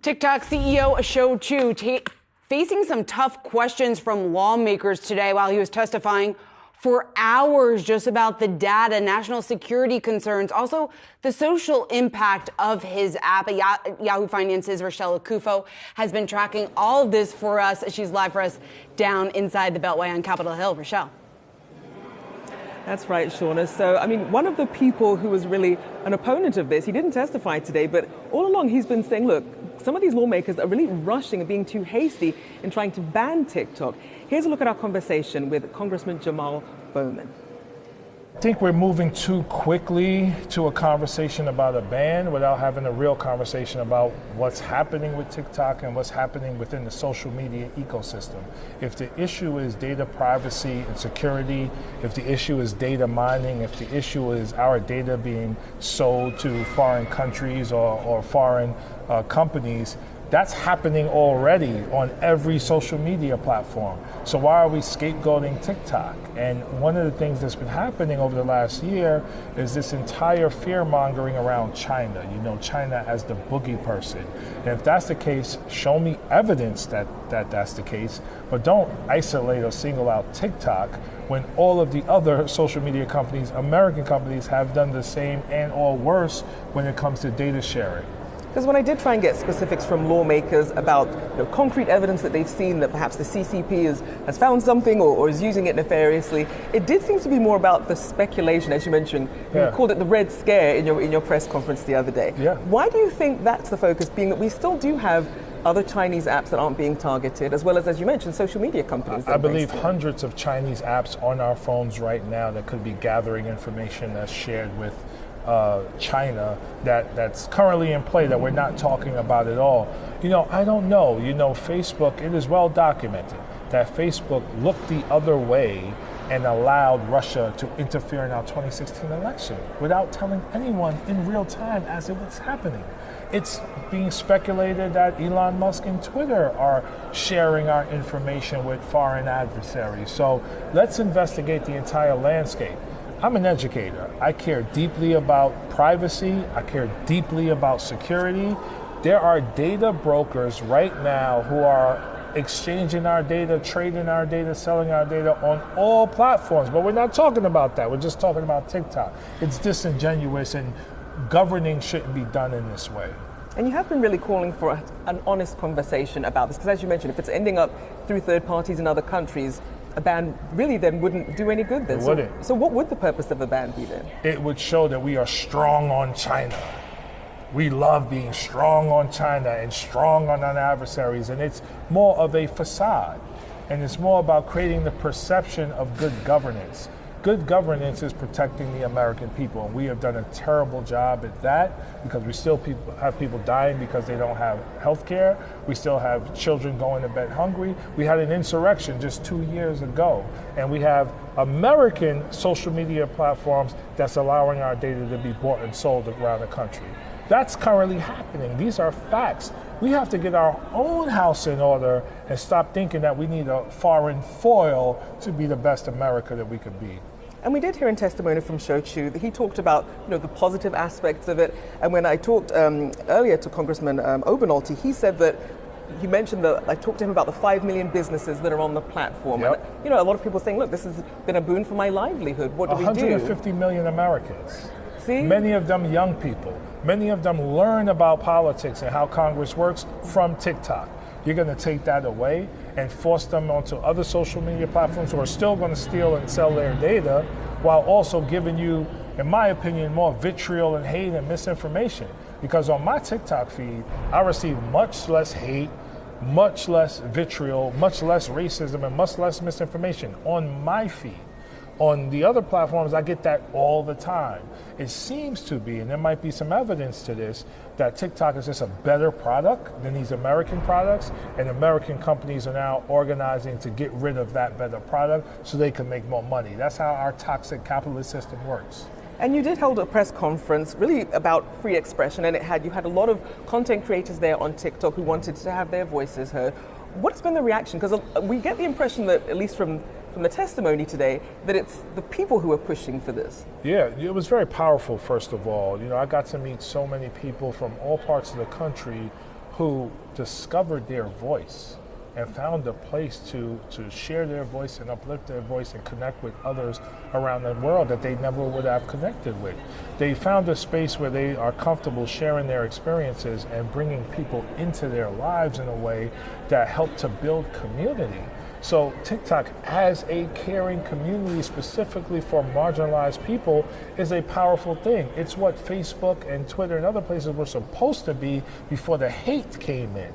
TikTok CEO Shou Chew facing some tough questions from lawmakers today while he was testifying for hours just about the data, national security concerns, also the social impact of his app. Yahoo Finance's Rochelle Akufo has been tracking all of this for us. She's live for us down inside the Beltway on Capitol Hill. Rochelle. That's right, Shauna. So, one of the people who was really an opponent of this, he didn't testify today, but all along he's been saying, look, some of these lawmakers are really rushing and being too hasty in trying to ban TikTok. Here's a look at our conversation with Congressman Jamal Bowman. I think we're moving too quickly to a conversation about a ban without having a real conversation about what's happening with TikTok and what's happening within the social media ecosystem. If the issue is data privacy and security, if the issue is data mining, if the issue is our data being sold to foreign countries or foreign companies, that's happening already on every social media platform. So why are we scapegoating TikTok? And one of the things that's been happening over the last year is this entire fear-mongering around China. You know, China as the boogie person. And if that's the case, show me evidence that that's the case, but don't isolate or single out TikTok when all of the other social media companies, American companies, have done the same and or worse when it comes to data sharing. Because when I did try and get specifics from lawmakers about concrete evidence that they've seen that perhaps the CCP has found something or is using it nefariously, it did seem to be more about the speculation, as you mentioned. You called it the Red Scare in your press conference the other day. Yeah. Why do you think that's the focus, being that we still do have other Chinese apps that aren't being targeted, as well as you mentioned, social media companies? I believe hundreds of Chinese apps on our phones right now that could be gathering information that's shared with China that's currently in play that we're not talking about at all. I don't know. Facebook, it is well documented that Facebook looked the other way and allowed Russia to interfere in our 2016 election without telling anyone in real time as it was happening. It's being speculated that Elon Musk and Twitter are sharing our information with foreign adversaries. So let's investigate the entire landscape. I'm an educator. I care deeply about privacy. I care deeply about security. There are data brokers right now who are exchanging our data, trading our data, selling our data on all platforms. But we're not talking about that. We're just talking about TikTok. It's disingenuous, and governing shouldn't be done in this way. And you have been really calling for an honest conversation about this, because as you mentioned, if it's ending up through third parties in other countries, a ban really then wouldn't do any good then. It wouldn't. So what would the purpose of a ban be then? It would show that we are strong on China. We love being strong on China and strong on our adversaries, and it's more of a facade. And it's more about creating the perception of good governance. Good governance is protecting the American people, and we have done a terrible job at that because we still have people dying because they don't have health care. We still have children going to bed hungry. We had an insurrection just 2 years ago, and we have American social media platforms that's allowing our data to be bought and sold around the country. That's currently happening. These are facts. We have to get our own house in order and stop thinking that we need a foreign foil to be the best America that we could be. And we did hear in testimony from Shou Chew that he talked about the positive aspects of it. And when I talked earlier to Congressman Obernolte, he said that you mentioned that I talked to him about the 5 million businesses that are on the platform. Yep. And, a lot of people saying, look, this has been a boon for my livelihood. What do we do? 150 million Americans. See? Many of them young people. Many of them learn about politics and how Congress works from TikTok. You're going to take that away and force them onto other social media platforms who are still going to steal and sell their data while also giving you, in my opinion, more vitriol and hate and misinformation. Because on my TikTok feed, I receive much less hate, much less vitriol, much less racism, and much less misinformation on my feed. On the other platforms, I get that all the time. It seems to be, and there might be some evidence to this, that TikTok is just a better product than these American products, and American companies are now organizing to get rid of that better product so they can make more money. That's how our toxic capitalist system works. And you did hold a press conference really about free expression, and you had a lot of content creators there on TikTok who wanted to have their voices heard. What's been the reaction? Because we get the impression that, at least from the testimony today, that it's the people who are pushing for this. Yeah, it was very powerful, first of all. I got to meet so many people from all parts of the country who discovered their voice and found a place to share their voice and uplift their voice and connect with others around the world that they never would have connected with. They found a space where they are comfortable sharing their experiences and bringing people into their lives in a way that help to build community. So TikTok as a caring community specifically for marginalized people is a powerful thing. It's what Facebook and Twitter and other places were supposed to be before the hate came in.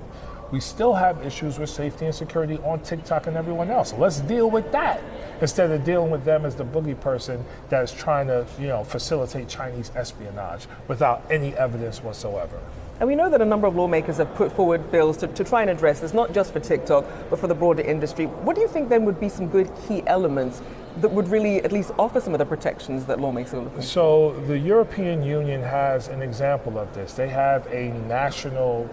We still have issues with safety and security on TikTok and everyone else. Let's deal with that instead of dealing with them as the boogie person that is trying to, facilitate Chinese espionage without any evidence whatsoever. And we know that a number of lawmakers have put forward bills to try and address this, not just for TikTok, but for the broader industry. What do you think then would be some good key elements that would really at least offer some of the protections that lawmakers are looking for? So the European Union has an example of this. They have a national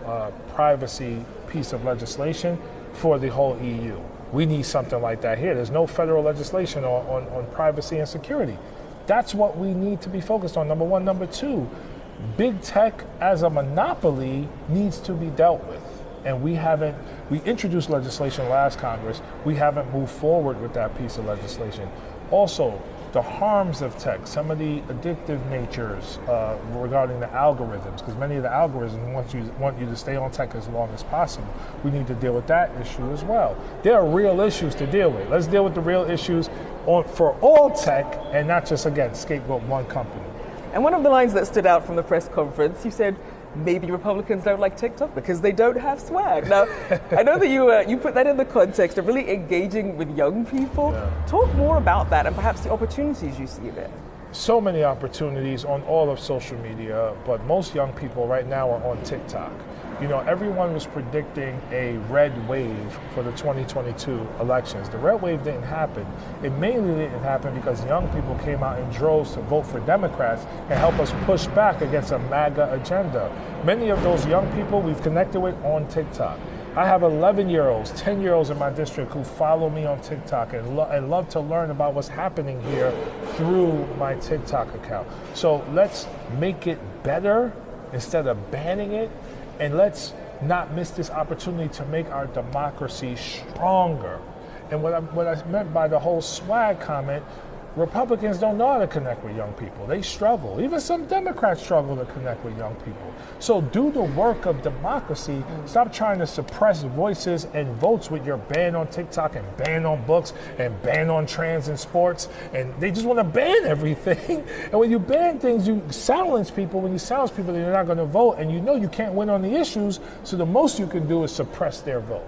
privacy piece of legislation for the whole EU. We need something like that here. There's no federal legislation on privacy and security. That's what we need to be focused on, number one. Number two, big tech as a monopoly needs to be dealt with. And we introduced legislation last Congress. We haven't moved forward with that piece of legislation. Also, the harms of tech, some of the addictive natures regarding the algorithms, because many of the algorithms want you to stay on tech as long as possible. We need to deal with that issue as well. There are real issues to deal with. Let's deal with the real issues for all tech and not just, again, scapegoat one company. And one of the lines that stood out from the press conference, you said, maybe Republicans don't like TikTok because they don't have swag. Now, I know that you put that in the context of really engaging with young people. Yeah. Talk more about that and perhaps the opportunities you see there. So many opportunities on all of social media, but most young people right now are on TikTok. Everyone was predicting a red wave for the 2022 elections. The red wave didn't happen. It mainly didn't happen because young people came out in droves to vote for Democrats and help us push back against a MAGA agenda. Many of those young people we've connected with on TikTok. I have 11-year-olds, 10-year-olds in my district who follow me on TikTok and love to learn about what's happening here through my TikTok account. So let's make it better instead of banning it. And let's not miss this opportunity to make our democracy stronger. And what I meant by the whole swag comment, Republicans don't know how to connect with young people. They struggle. Even some Democrats struggle to connect with young people. So do the work of democracy. Stop trying to suppress voices and votes with your ban on TikTok and ban on books and ban on trans in sports. And they just want to ban everything. And when you ban things, you silence people. When you silence people, then you're not going to vote. And you can't win on the issues. So the most you can do is suppress their vote.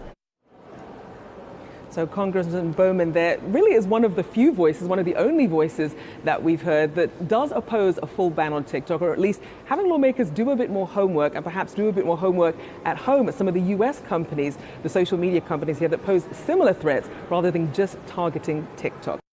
So Congressman Bowman there really is one of the few voices, one of the only voices that we've heard that does oppose a full ban on TikTok, or at least having lawmakers do a bit more homework and perhaps do a bit more homework at home at some of the US companies, the social media companies here that pose similar threats rather than just targeting TikTok.